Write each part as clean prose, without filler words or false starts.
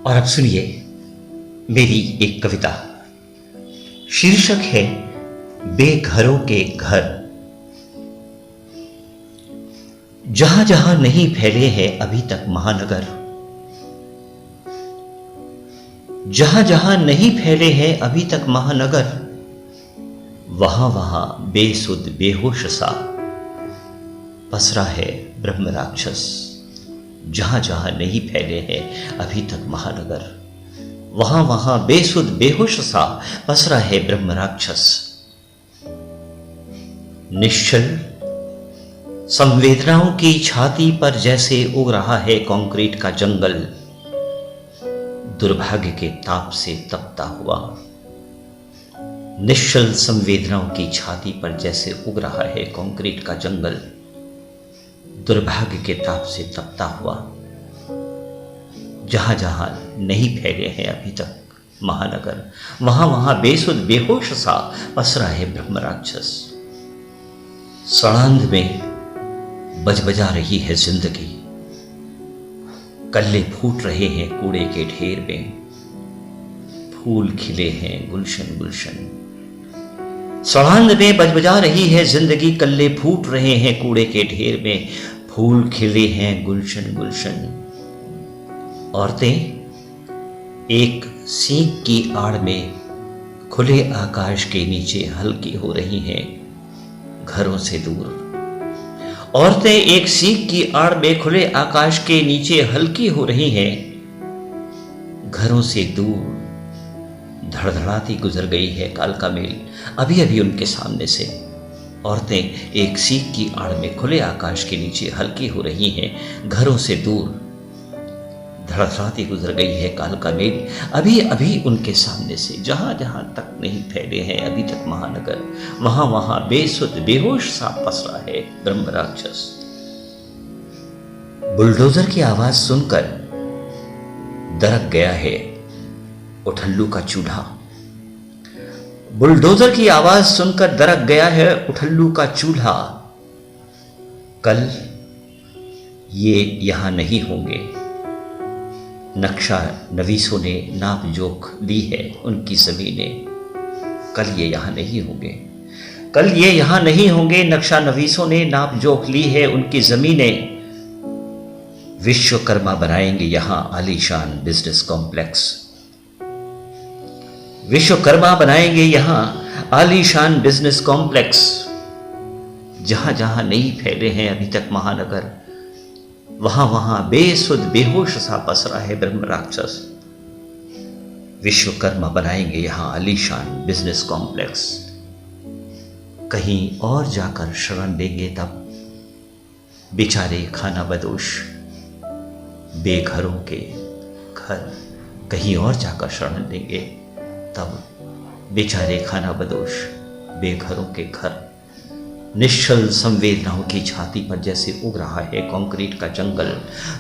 और अब सुनिए मेरी एक कविता। शीर्षक है बेघरों के घर। जहां जहां नहीं फैले हैं अभी तक महानगर, जहां जहां नहीं फैले हैं अभी तक महानगर, वहां वहां बेसुध बेहोश सा पसरा है ब्रह्म राक्षस। जहां जहां नहीं फैले हैं अभी तक महानगर, वहां वहां बेसुध बेहोश सा पसरा है ब्रह्म राक्षस। निश्चल संवेदनाओं की छाती पर जैसे उग रहा है कंक्रीट का जंगल, दुर्भाग्य के ताप से तपता हुआ। निश्चल संवेदनाओं की छाती पर जैसे उग रहा है कंक्रीट का जंगल, दुर्भाग्य के ताप से तपता हुआ। जहां जहां नहीं फैले हैं अभी तक महानगर, वहां वहां बेसुध बेहोश सा पसरा है ब्रह्म राक्षस। सड़ांध में बजबजा रही है जिंदगी, कल्ले फूट रहे हैं कूड़े के ढेर में, फूल खिले हैं गुलशन गुलशन। सड़ांध में बजबजा रही है जिंदगी, कल्ले फूट रहे हैं कूड़े के ढेर में, फूल खिले हैं गुलशन गुलशन। औरतें एक सींग की आड़ में खुले आकाश के नीचे हल्की हो रही हैं घरों से दूर। औरतें एक सींग की आड़ में खुले आकाश के नीचे हल्की हो रही हैं घरों से दूर। धड़धड़ाती गुजर गई है कालका मेल अभी अभी उनके सामने से। औरतें एक सींग की आड़ में खुले आकाश के नीचे हल्की हो रही हैं घरों से दूर। धड़धड़ाती गुजर गई है कालका मेल अभी अभी उनके सामने से। जहां जहां तक नहीं फैले हैं अभी तक महानगर, वहां वहां बेसुध बेहोश सा पसरा है ब्रह्म राक्षस। बुलडोजर की आवाज सुनकर दरक गया है उठल्लू का चूल्हा। बुलडोजर की आवाज सुनकर दरक गया है उठल्लू का चूल्हा। कल ये यहां नहीं होंगे, नक्शा नवीसों ने नाप जोख ली है उनकी जमीनें। कल ये यहां नहीं होंगे, कल ये यहां नहीं होंगे, नक्शा नवीसों ने नाप जोख ली है उनकी जमीनें। विश्वकर्मा बनाएंगे यहां आलीशान बिजनेस कॉम्प्लेक्स, विश्वकर्मा बनाएंगे यहां आलीशान बिजनेस कॉम्प्लेक्स। जहां जहां नहीं फैले हैं अभी तक महानगर, वहां वहां बेसुध बेहोश सा पसरा है ब्रह्म राक्षस। विश्वकर्मा बनाएंगे यहां आलीशान बिजनेस कॉम्प्लेक्स। कहीं और जाकर शरण लेंगे तब बेचारे खाना बदोश बेघरों के घर। कहीं और जाकर शरण लेंगे तब बेचारे खाना बदोश बेघरों के घर। निश्चल संवेदनाओं की छाती पर जैसे उग रहा है कंक्रीट का जंगल,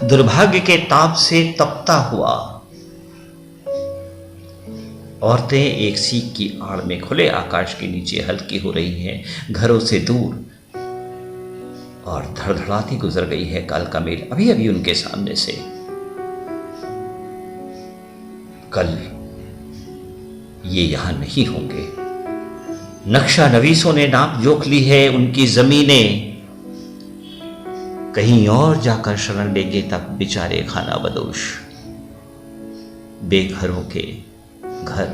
दुर्भाग्य के ताप से तपता हुआ। औरतें एक सींग की आड़ में खुले आकाश के नीचे हल्की हो रही हैं घरों से दूर। और धड़धड़ाती गुजर गई है कालका मेल अभी अभी उनके सामने से। कल ये यहां नहीं होंगे, नक्शा नवीसों ने नाप जोख ली है उनकी जमीनें। कहीं और जाकर शरण लेंगे तब बेचारे खाना बदोश बेघरों के घर।